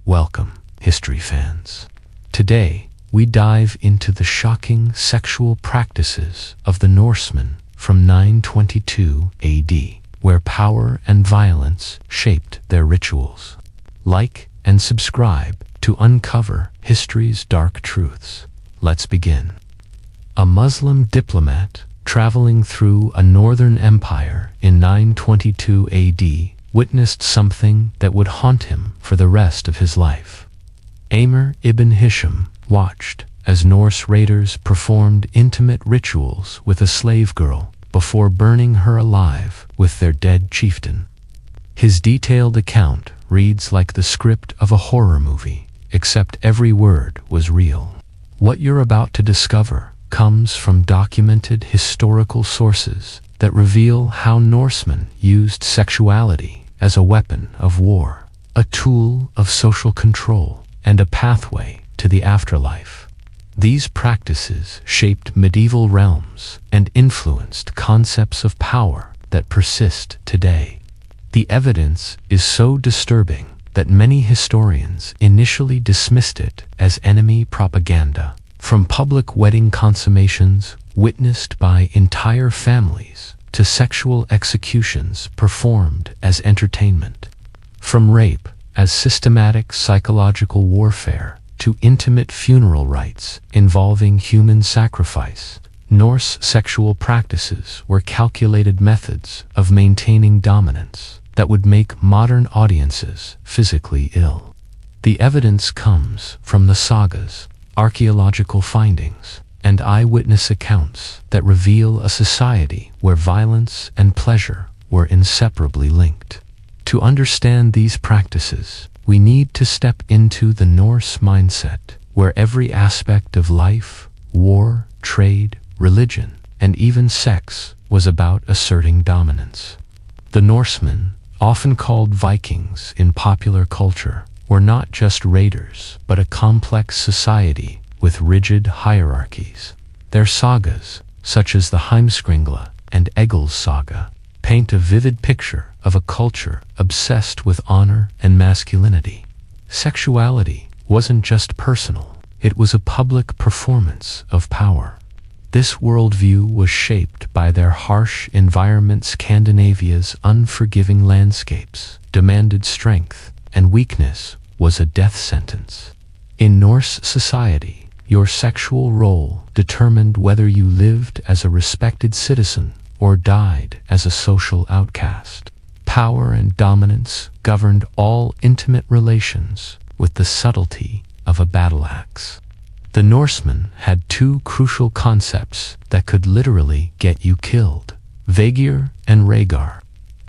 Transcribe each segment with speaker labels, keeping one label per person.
Speaker 1: Welcome, history fans. Today, we dive into the shocking sexual practices of the Norsemen from 922 AD, where power and violence shaped their rituals. Like and subscribe to uncover history's dark truths. Let's begin. A Muslim diplomat traveling through a northern empire in 922 AD witnessed something that would haunt him for the rest of his life. Ammar Ibn Hisham watched as Norse raiders performed intimate rituals with a slave girl before burning her alive with their dead chieftain. His detailed account reads like the script of a horror movie, except every word was real. What you're about to discover comes from documented historical sources that reveal how Norsemen used sexuality as a weapon of war, a tool of social control, and a pathway to the afterlife. These practices shaped medieval realms and influenced concepts of power that persist today. The evidence is so disturbing that many historians initially dismissed it as enemy propaganda, from public wedding consummations witnessed by entire families to sexual executions performed as entertainment. From rape as systematic psychological warfare to intimate funeral rites involving human sacrifice, Norse sexual practices were calculated methods of maintaining dominance that would make modern audiences physically ill. The evidence comes from the sagas, archaeological findings, and eyewitness accounts that reveal a society where violence and pleasure were inseparably linked. To understand these practices, we need to step into the Norse mindset, where every aspect of life, war, trade, religion, and even sex was about asserting dominance. The Norsemen, often called Vikings in popular culture, were not just raiders, but a complex society with rigid hierarchies. Their sagas, such as the Heimskringla and Egil's saga, paint a vivid picture of a culture obsessed with honor and masculinity. Sexuality wasn't just personal, it was a public performance of power. This worldview was shaped by their harsh environment. Scandinavia's unforgiving landscapes demanded strength, and weakness was a death sentence. In Norse society, your sexual role determined whether you lived as a respected citizen or died as a social outcast. Power and dominance governed all intimate relations with the subtlety of a battle axe. The Norsemen had two crucial concepts that could literally get you killed: vagir and ragr.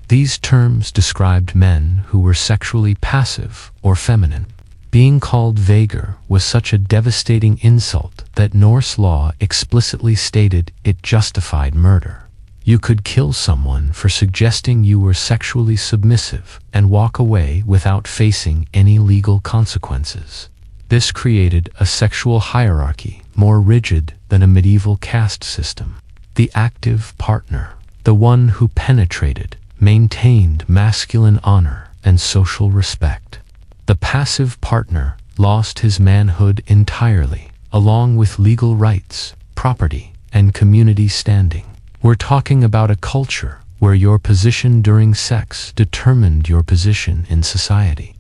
Speaker 1: These terms described men who were sexually passive or feminine. Being called vagir was such a devastating insult that Norse law explicitly stated it justified murder. You could kill someone for suggesting you were sexually submissive and walk away without facing any legal consequences. This created a sexual hierarchy more rigid than a medieval caste system. The active partner, the one who penetrated, maintained masculine honor and social respect. The passive partner lost his manhood entirely, along with legal rights, property, and community standing. We're talking about a culture where your position during sex determined your position in society.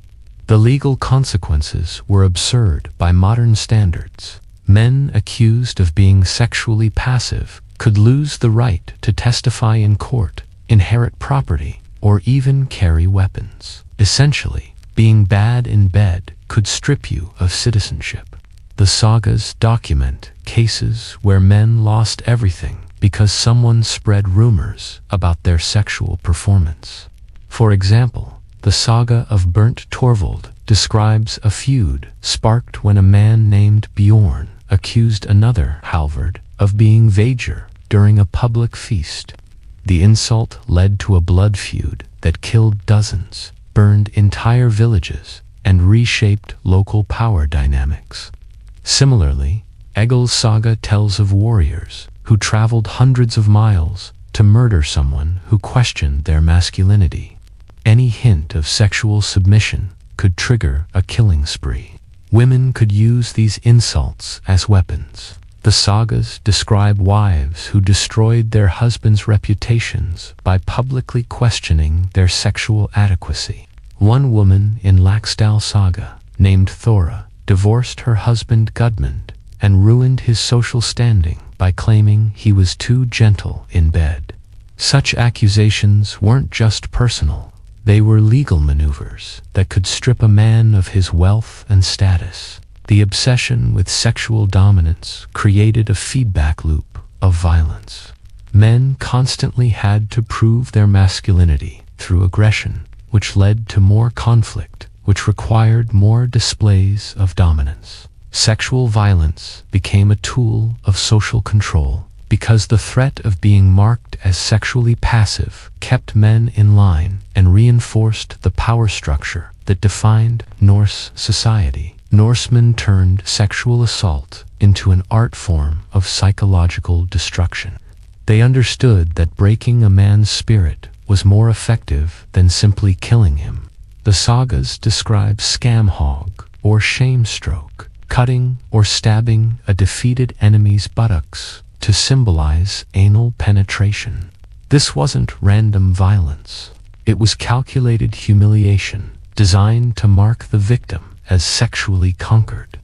Speaker 1: The legal consequences were absurd by modern standards. Men accused of being sexually passive could lose the right to testify in court, inherit property, or even carry weapons. Essentially, being bad in bed could strip you of citizenship. The sagas document cases where men lost everything because someone spread rumors about their sexual performance. For example, the saga of Burnt Torvald describes a feud sparked when a man named Bjorn accused another Halvard of being vagir during a public feast. The insult led to a blood feud that killed dozens, burned entire villages, and reshaped local power dynamics. Similarly, Egil's saga tells of warriors who traveled hundreds of miles to murder someone who questioned their masculinity. Any hint of sexual submission could trigger a killing spree. Women could use these insults as weapons. The sagas describe wives who destroyed their husbands' reputations by publicly questioning their sexual adequacy. One woman in Laxdal saga, named Thora, divorced her husband Gudmund and ruined his social standing by claiming he was too gentle in bed. Such accusations weren't just personal, they were legal maneuvers that could strip a man of his wealth and status. The obsession with sexual dominance created a feedback loop of violence. Men constantly had to prove their masculinity through aggression, which led to more conflict, which required more displays of dominance. Sexual violence became a tool of social control because the threat of being marked as sexually passive kept men in line and reinforced the power structure that defined Norse society. Norsemen turned sexual assault into an art form of psychological destruction. They understood that breaking a man's spirit was more effective than simply killing him. The sagas describe skamhog, or shame stroke, cutting or stabbing a defeated enemy's buttocks to symbolize anal penetration. This wasn't random violence. It was calculated humiliation, designed to mark the victim as sexually conquered.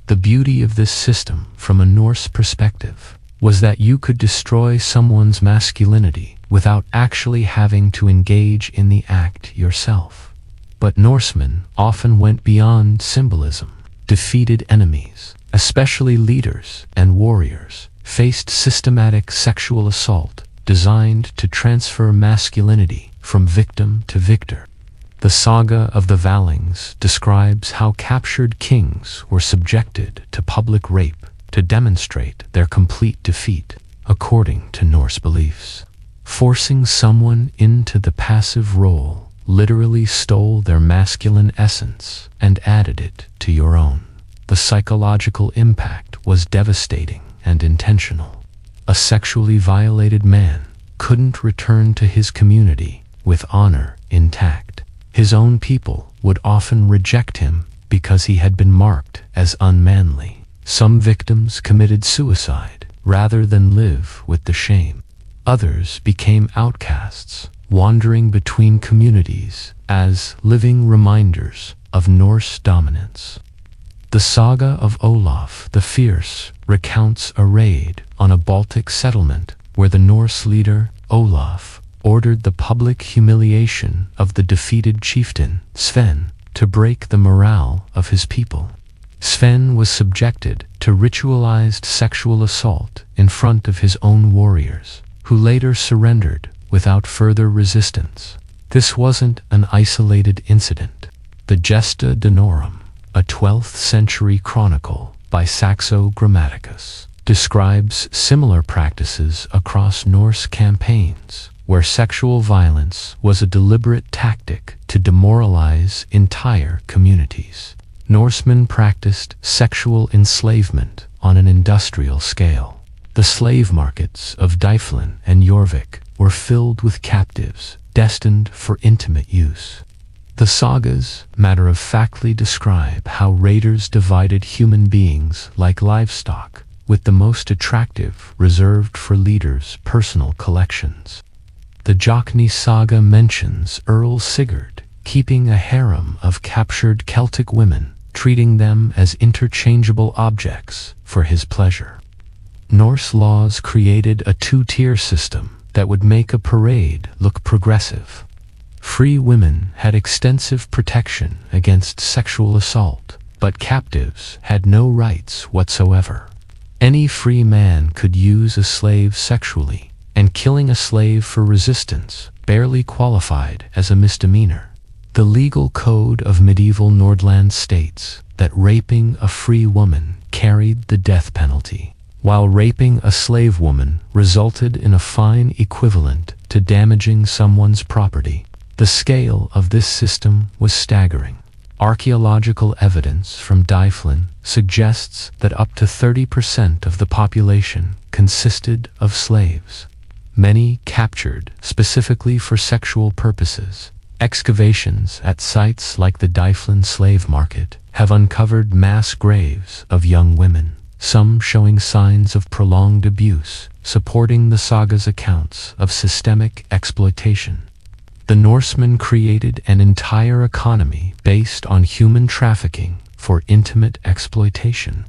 Speaker 1: The beauty of this system, from a Norse perspective, was that you could destroy someone's masculinity without actually having to engage in the act yourself. But Norsemen often went beyond symbolism. Defeated enemies, especially leaders and warriors, faced systematic sexual assault designed to transfer masculinity from victim to victor. The saga of the Valings describes how captured kings were subjected to public rape to demonstrate their complete defeat, according to Norse beliefs. Forcing someone into the passive role literally stole their masculine essence and added it to your own. The psychological impact was devastating and intentional. A sexually violated man couldn't return to his community with honor intact. His own people would often reject him because he had been marked as unmanly. Some victims committed suicide rather than live with the shame. Others became outcasts, wandering between communities as living reminders of Norse dominance. The saga of Olaf the Fierce recounts a raid on a Baltic settlement where the Norse leader, Olaf, ordered the public humiliation of the defeated chieftain, Sven, to break the morale of his people. Sven was subjected to ritualized sexual assault in front of his own warriors, who later surrendered without further resistance. This wasn't an isolated incident. The Gesta Danorum, a 12th century chronicle by Saxo Grammaticus, describes similar practices across Norse campaigns, where sexual violence was a deliberate tactic to demoralize entire communities. Norsemen practiced sexual enslavement on an industrial scale. The slave markets of Dyflin and Jorvik were filled with captives destined for intimate use. The sagas matter-of-factly describe how raiders divided human beings like livestock, with the most attractive reserved for leaders' personal collections. The Jockney saga mentions Earl Sigurd keeping a harem of captured Celtic women, treating them as interchangeable objects for his pleasure. Norse laws created a two-tier system that would make a parade look progressive. Free women had extensive protection against sexual assault, but captives had no rights whatsoever. Any free man could use a slave sexually, and killing a slave for resistance barely qualified as a misdemeanor. The legal code of medieval Nordland states that raping a free woman carried the death penalty, while raping a slave woman resulted in a fine equivalent to damaging someone's property. The scale of this system was staggering. Archaeological evidence from Dyflin suggests that up to 30% of the population consisted of slaves, many captured specifically for sexual purposes. Excavations at sites like the Dyflin slave market have uncovered mass graves of young women, some showing signs of prolonged abuse, supporting the saga's accounts of systemic exploitation. The Norsemen created an entire economy based on human trafficking for intimate exploitation.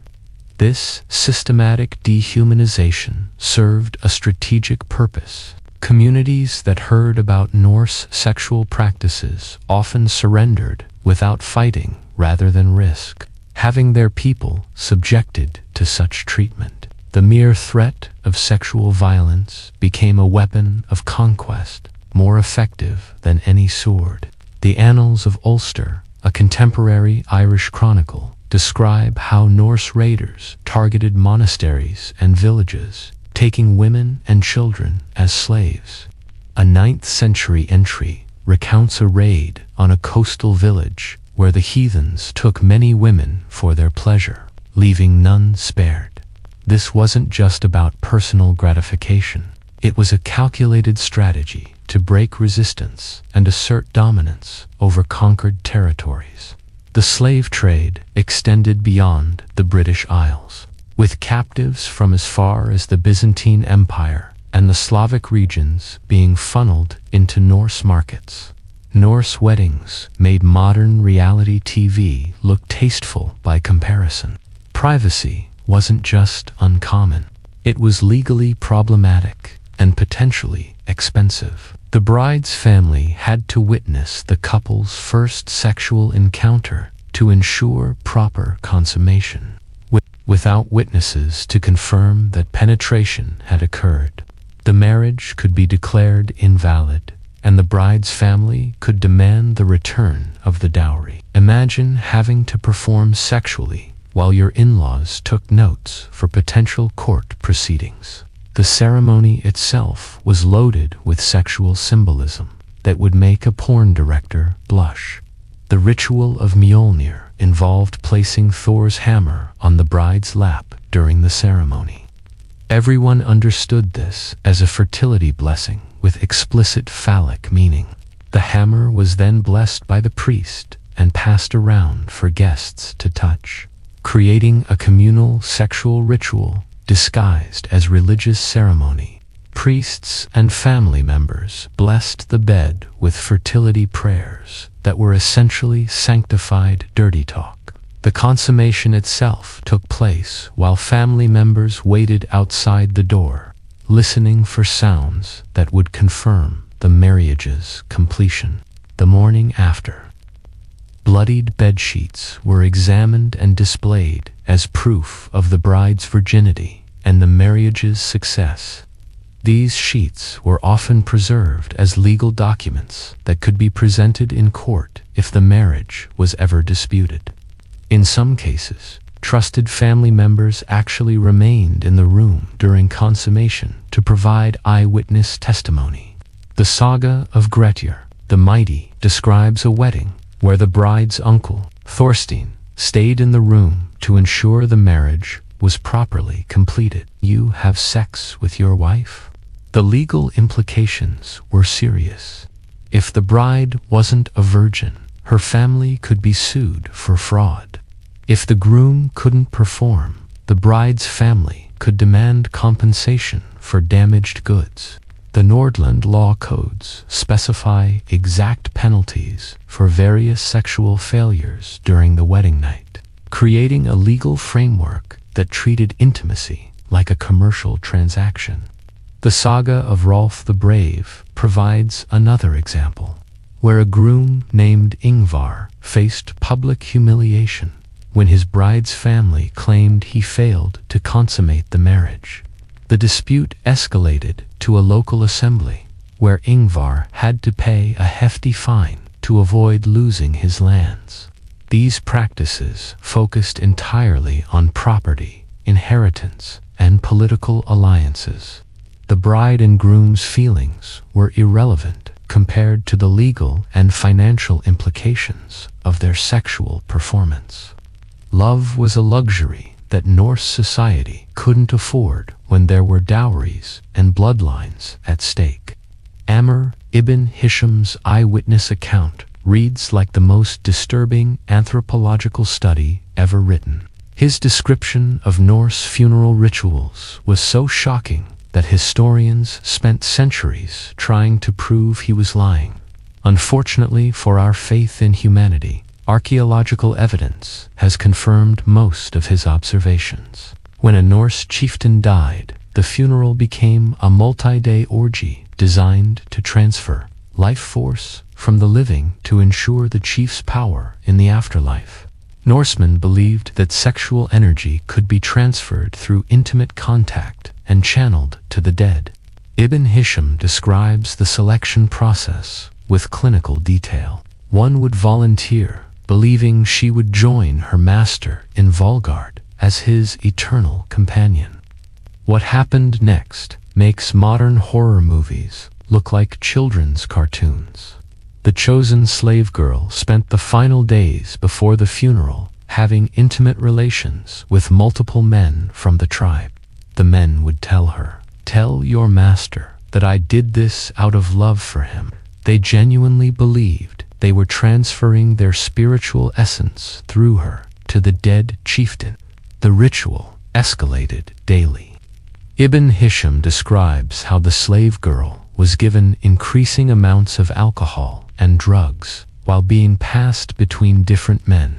Speaker 1: This systematic dehumanization served a strategic purpose. Communities that heard about Norse sexual practices often surrendered without fighting rather than risk having their people subjected to such treatment. The mere threat of sexual violence became a weapon of conquest, more effective than any sword. The Annals of Ulster, a contemporary Irish chronicle, describe how Norse raiders targeted monasteries and villages, taking women and children as slaves. A 9th century entry recounts a raid on a coastal village where the heathens took many women for their pleasure, leaving none spared. This wasn't just about personal gratification. It was a calculated strategy to break resistance and assert dominance over conquered territories. The slave trade extended beyond the British Isles, with captives from as far as the Byzantine Empire and the Slavic regions being funneled into Norse markets. Norse weddings made modern reality TV look tasteful by comparison. Privacy wasn't just uncommon. It was legally problematic and potentially expensive. The bride's family had to witness the couple's first sexual encounter to ensure proper consummation. Without witnesses to confirm that penetration had occurred, the marriage could be declared invalid, and the bride's family could demand the return of the dowry. Imagine having to perform sexually while your in-laws took notes for potential court proceedings. The ceremony itself was loaded with sexual symbolism that would make a porn director blush. The ritual of Mjolnir involved placing Thor's hammer on the bride's lap during the ceremony. Everyone understood this as a fertility blessing with explicit phallic meaning. The hammer was then blessed by the priest and passed around for guests to touch, creating a communal sexual ritual disguised as religious ceremony. Priests and family members blessed the bed with fertility prayers that were essentially sanctified dirty talk. The consummation itself took place while family members waited outside the door, listening for sounds that would confirm the marriage's completion. The morning after, bloodied bedsheets were examined and displayed as proof of the bride's virginity and the marriage's success. These sheets were often preserved as legal documents that could be presented in court if the marriage was ever disputed. In some cases, trusted family members actually remained in the room during consummation to provide eyewitness testimony. The saga of Grettir the Mighty describes a wedding where the bride's uncle, Thorstein, stayed in the room to ensure the marriage was properly completed. You have sex with your wife? The legal implications were serious. If the bride wasn't a virgin, her family could be sued for fraud. If the groom couldn't perform, the bride's family could demand compensation for damaged goods. The Nordland law codes specify exact penalties for various sexual failures during the wedding night, creating a legal framework that treated intimacy like a commercial transaction. The saga of Rolf the Brave provides another example, where a groom named Ingvar faced public humiliation when his bride's family claimed he failed to consummate the marriage. The dispute escalated to a local assembly, where Ingvar had to pay a hefty fine to avoid losing his lands. These practices focused entirely on property, inheritance, and political alliances. The bride and groom's feelings were irrelevant compared to the legal and financial implications of their sexual performance. Love was a luxury that Norse society couldn't afford when there were dowries and bloodlines at stake. Ammar Ibn Hisham's eyewitness account reads like the most disturbing anthropological study ever written. His description of Norse funeral rituals was so shocking that historians spent centuries trying to prove he was lying. Unfortunately for our faith in humanity, archaeological evidence has confirmed most of his observations. When a Norse chieftain died, the funeral became a multi-day orgy designed to transfer life force from the living to ensure the chief's power in the afterlife. Norsemen believed that sexual energy could be transferred through intimate contact and channeled to the dead. Ibn Hisham describes the selection process with clinical detail. One would volunteer, believing she would join her master in Valgard as his eternal companion. What happened next makes modern horror movies look like children's cartoons. The chosen slave girl spent the final days before the funeral having intimate relations with multiple men from the tribe. The men would tell her, "Tell your master that I did this out of love for him." They genuinely believed they were transferring their spiritual essence through her to the dead chieftain. The ritual escalated daily. Ibn Hisham describes how the slave girl was given increasing amounts of alcohol and drugs while being passed between different men.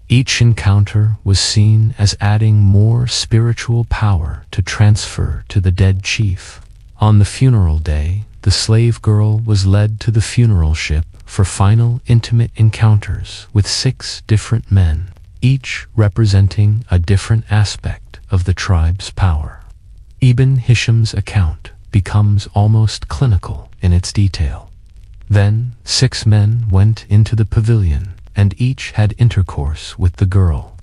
Speaker 1: Each encounter was seen as adding more spiritual power to transfer to the dead chief. On the funeral day, the slave girl was led to the funeral ship for final intimate encounters with 6 different men, each representing a different aspect of the tribe's power. Ibn Hisham's account becomes almost clinical in its detail. Then 6 men went into the pavilion, and each had intercourse with the girl.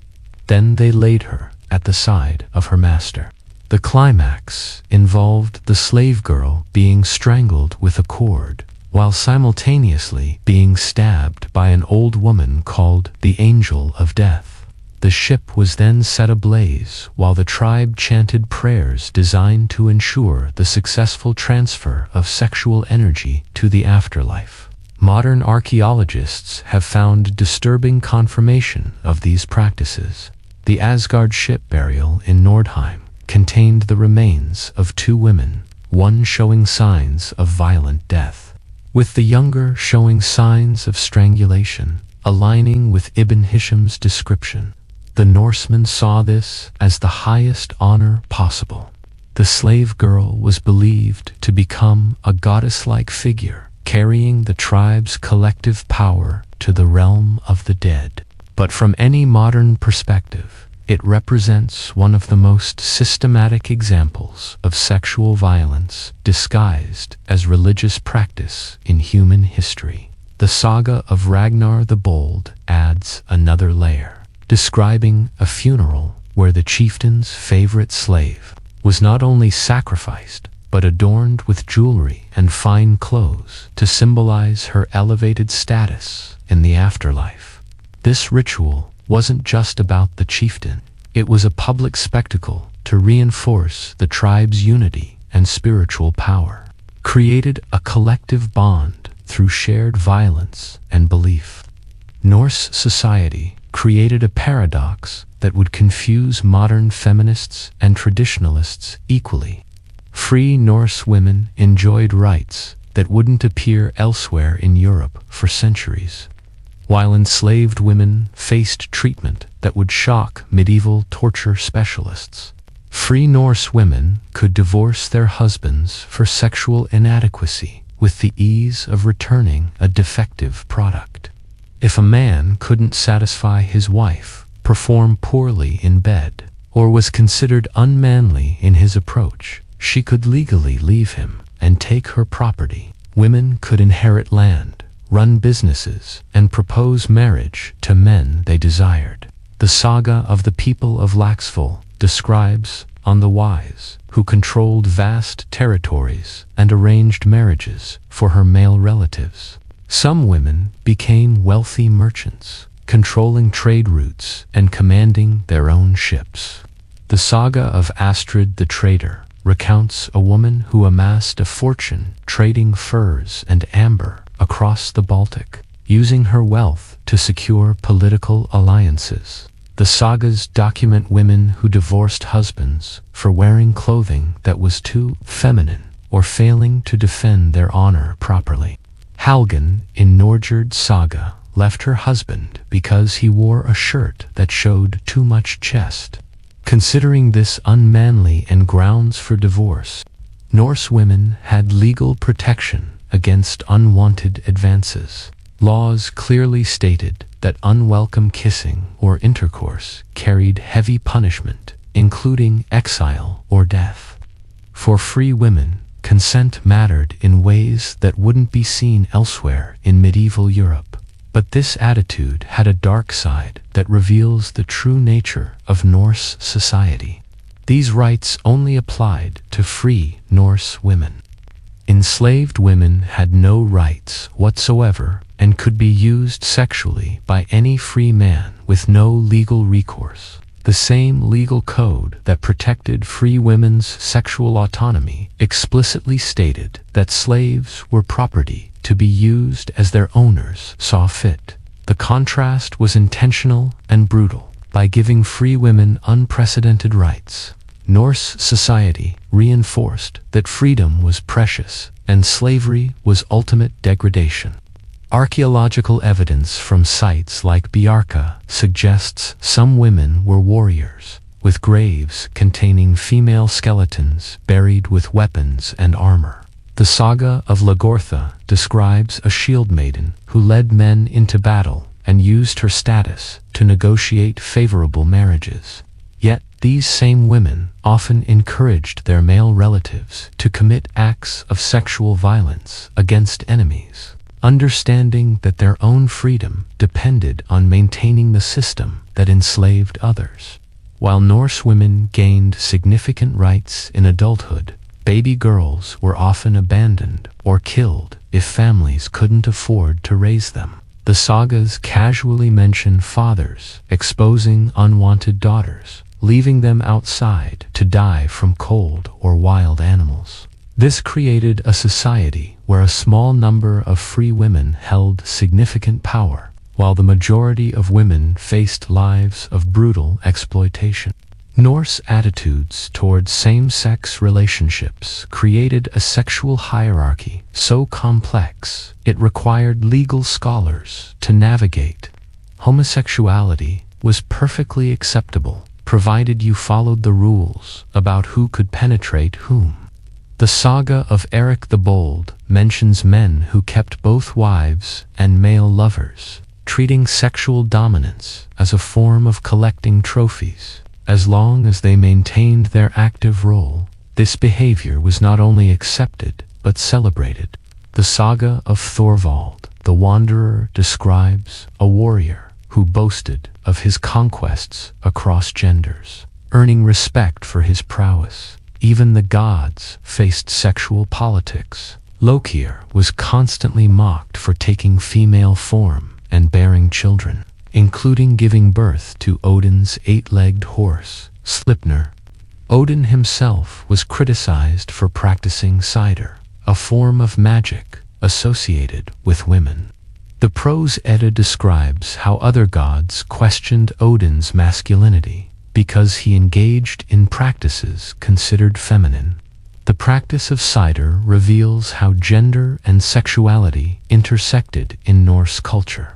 Speaker 1: Then they laid her at the side of her master. The climax involved the slave girl being strangled with a cord, while simultaneously being stabbed by an old woman called the Angel of Death. The ship was then set ablaze while the tribe chanted prayers designed to ensure the successful transfer of sexual energy to the afterlife. Modern archaeologists have found disturbing confirmation of these practices. The Asgard ship burial in Nordheim contained the remains of 2 women, one showing signs of violent death, with the younger showing signs of strangulation, aligning with Ibn Hisham's description. The Norsemen saw this as the highest honor possible. The slave girl was believed to become a goddess-like figure, carrying the tribe's collective power to the realm of the dead. But from any modern perspective, it represents one of the most systematic examples of sexual violence disguised as religious practice in human history. The saga of Ragnar the Bold adds another layer, describing a funeral where the chieftain's favorite slave was not only sacrificed, but adorned with jewelry and fine clothes to symbolize her elevated status in the afterlife. This ritual wasn't just about the chieftain. It was a public spectacle to reinforce the tribe's unity and spiritual power, created a collective bond through shared violence and belief. Norse society created a paradox that would confuse modern feminists and traditionalists equally. Free Norse women enjoyed rights that wouldn't appear elsewhere in Europe for centuries, while enslaved women faced treatment that would shock medieval torture specialists. Free Norse women could divorce their husbands for sexual inadequacy with the ease of returning a defective product. If a man couldn't satisfy his wife, perform poorly in bed, or was considered unmanly in his approach, she could legally leave him and take her property. Women could inherit land, run businesses, and propose marriage to men they desired. The saga of the people of Laxville describes on the wise who controlled vast territories and arranged marriages for her male relatives. Some women became wealthy merchants, controlling trade routes and commanding their own ships. The saga of Astrid the Trader recounts a woman who amassed a fortune trading furs and amber across the Baltic, using her wealth to secure political alliances. The sagas document women who divorced husbands for wearing clothing that was too feminine or failing to defend their honor properly. Halgan in Norgerd saga left her husband because he wore a shirt that showed too much chest. Considering this unmanly and grounds for divorce, Norse women had legal protection against unwanted advances. Laws clearly stated that unwelcome kissing or intercourse carried heavy punishment, including exile or death. For free women, consent mattered in ways that wouldn't be seen elsewhere in medieval Europe. But this attitude had a dark side that reveals the true nature of Norse society. These rights only applied to free Norse women. Enslaved women had no rights whatsoever and could be used sexually by any free man with no legal recourse. The same legal code that protected free women's sexual autonomy explicitly stated that slaves were property to be used as their owners saw fit. The contrast was intentional and brutal. By giving free women unprecedented rights, Norse society reinforced that freedom was precious and slavery was ultimate degradation. Archaeological evidence from sites like Bjarka suggests some women were warriors, with graves containing female skeletons buried with weapons and armor. The saga of Lagortha describes a shield maiden who led men into battle and used her status to negotiate favorable marriages. Yet these same women often encouraged their male relatives to commit acts of sexual violence against enemies, understanding that their own freedom depended on maintaining the system that enslaved others. While Norse women gained significant rights in adulthood, baby girls were often abandoned or killed if families couldn't afford to raise them. The sagas casually mention fathers exposing unwanted daughters, leaving them outside to die from cold or wild animals. This created a society where a small number of free women held significant power, while the majority of women faced lives of brutal exploitation. Norse attitudes toward same-sex relationships created a sexual hierarchy so complex it required legal scholars to navigate. Homosexuality was perfectly acceptable, provided you followed the rules about who could penetrate whom. The saga of Eric the Bold mentions men who kept both wives and male lovers, treating sexual dominance as a form of collecting trophies. As long as they maintained their active role, this behavior was not only accepted but celebrated. The saga of Thorvald the Wanderer describes a warrior who boasted of his conquests across genders, earning respect for his prowess. Even the gods faced sexual politics. Lokir was constantly mocked for taking female form and bearing children, including giving birth to Odin's eight-legged horse, Sleipnir. Odin himself was criticized for practicing cider, a form of magic associated with women. The Prose Edda describes how other gods questioned Odin's masculinity because he engaged in practices considered feminine. The practice of cider reveals how gender and sexuality intersected in Norse culture.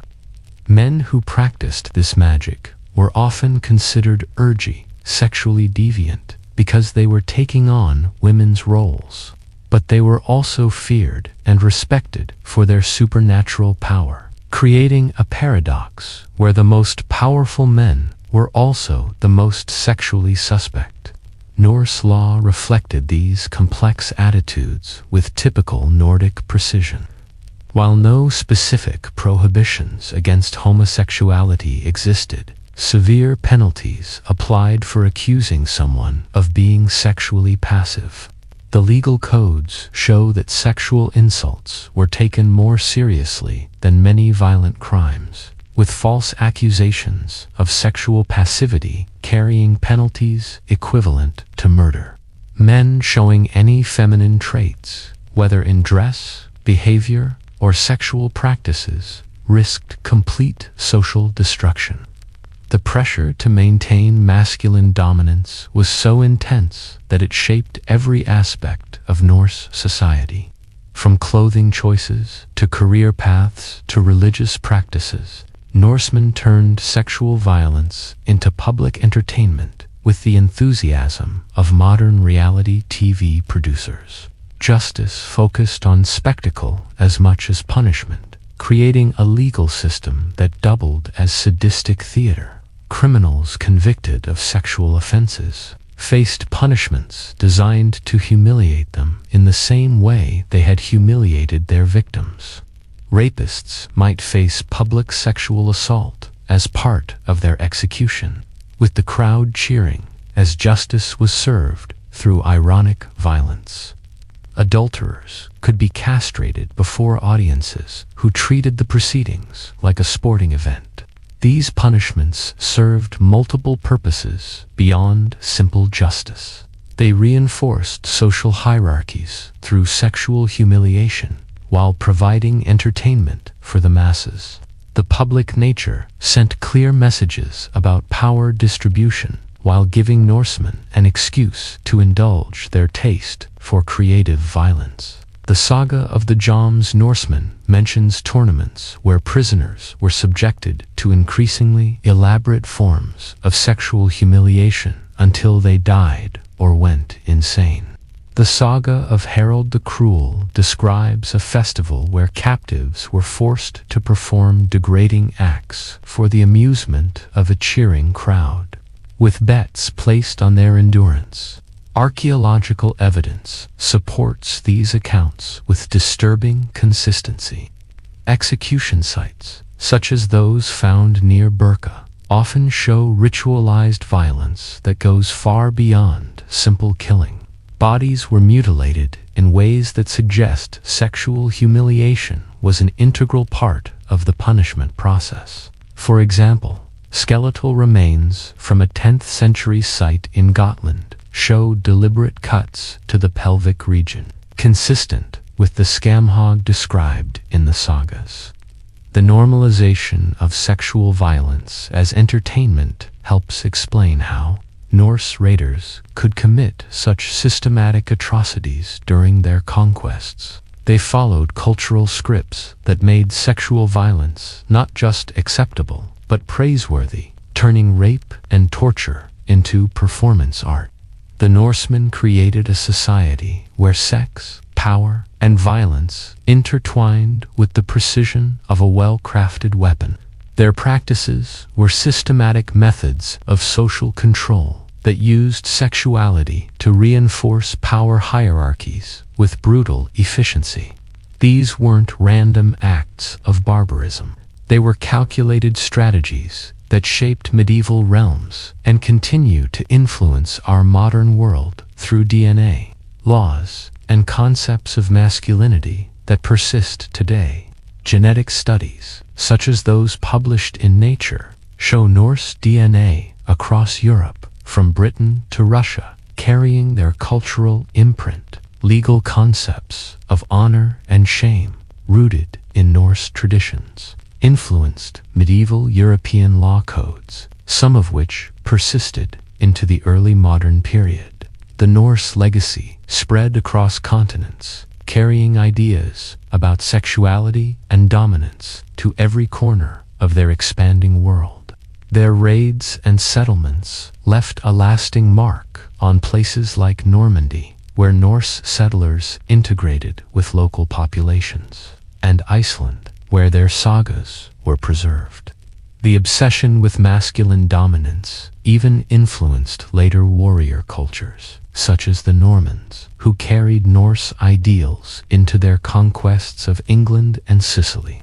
Speaker 1: Men who practiced this magic were often considered urgy, sexually deviant, because they were taking on women's roles. But they were also feared and respected for their supernatural power, creating a paradox where the most powerful men were also the most sexually suspect. Norse law reflected these complex attitudes with typical Nordic precision. While no specific prohibitions against homosexuality existed, severe penalties applied for accusing someone of being sexually passive. The legal codes show that sexual insults were taken more seriously than many violent crimes, with false accusations of sexual passivity carrying penalties equivalent to murder. Men showing any feminine traits, whether in dress, behavior, or sexual practices, risked complete social destruction. The pressure to maintain masculine dominance was so intense that it shaped every aspect of Norse society. From clothing choices, to career paths, to religious practices, Norsemen turned sexual violence into public entertainment with the enthusiasm of modern reality TV producers. Justice focused on spectacle as much as punishment, creating a legal system that doubled as sadistic theater. Criminals convicted of sexual offenses faced punishments designed to humiliate them in the same way they had humiliated their victims. Rapists might face public sexual assault as part of their execution, with the crowd cheering as justice was served through ironic violence. Adulterers could be castrated before audiences who treated the proceedings like a sporting event. These punishments served multiple purposes beyond simple justice. They reinforced social hierarchies through sexual humiliation while providing entertainment for the masses. The public nature sent clear messages about power distribution while giving Norsemen an excuse to indulge their taste for creative violence. The saga of the Joms Norsemen mentions tournaments where prisoners were subjected to increasingly elaborate forms of sexual humiliation until they died or went insane. The saga of Harald the Cruel describes a festival where captives were forced to perform degrading acts for the amusement of a cheering crowd, with bets placed on their endurance. Archaeological evidence supports these accounts with disturbing consistency. Execution sites, such as those found near Birka, often show ritualized violence that goes far beyond simple killing. Bodies were mutilated in ways that suggest sexual humiliation was an integral part of the punishment process. For example, skeletal remains from a 10th century site in Gotland show deliberate cuts to the pelvic region, consistent with the skamhog described in the sagas. The normalization of sexual violence as entertainment helps explain how Norse raiders could commit such systematic atrocities during their conquests. They followed cultural scripts that made sexual violence not just acceptable, but praiseworthy, turning rape and torture into performance art. The Norsemen created a society where sex, power, and violence intertwined with the precision of a well-crafted weapon. Their practices were systematic methods of social control that used sexuality to reinforce power hierarchies with brutal efficiency. These weren't random acts of barbarism. They were calculated strategies that shaped medieval realms and continue to influence our modern world through DNA, laws, and concepts of masculinity that persist today. Genetic studies, such as those published in Nature, show Norse DNA across Europe, from Britain to Russia, carrying their cultural imprint. Legal concepts of honor and shame, rooted in Norse traditions, influenced medieval European law codes, some of which persisted into the early modern period. The Norse legacy spread across continents, carrying ideas about sexuality and dominance to every corner of their expanding world. Their raids and settlements left a lasting mark on places like Normandy, where Norse settlers integrated with local populations, and Iceland, where their sagas were preserved. The obsession with masculine dominance even influenced later warrior cultures, such as the Normans, who carried Norse ideals into their conquests of England and Sicily.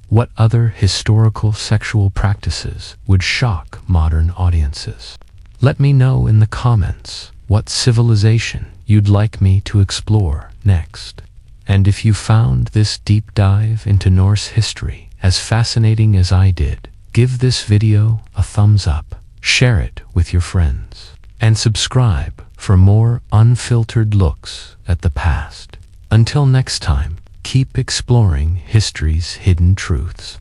Speaker 1: What other historical sexual practices would shock modern audiences? Let me know in the comments what civilization you'd like me to explore next. And if you found this deep dive into Norse history as fascinating as I did, give this video a thumbs up, share it with your friends, and subscribe for more unfiltered looks at the past. Until next time, keep exploring history's hidden truths.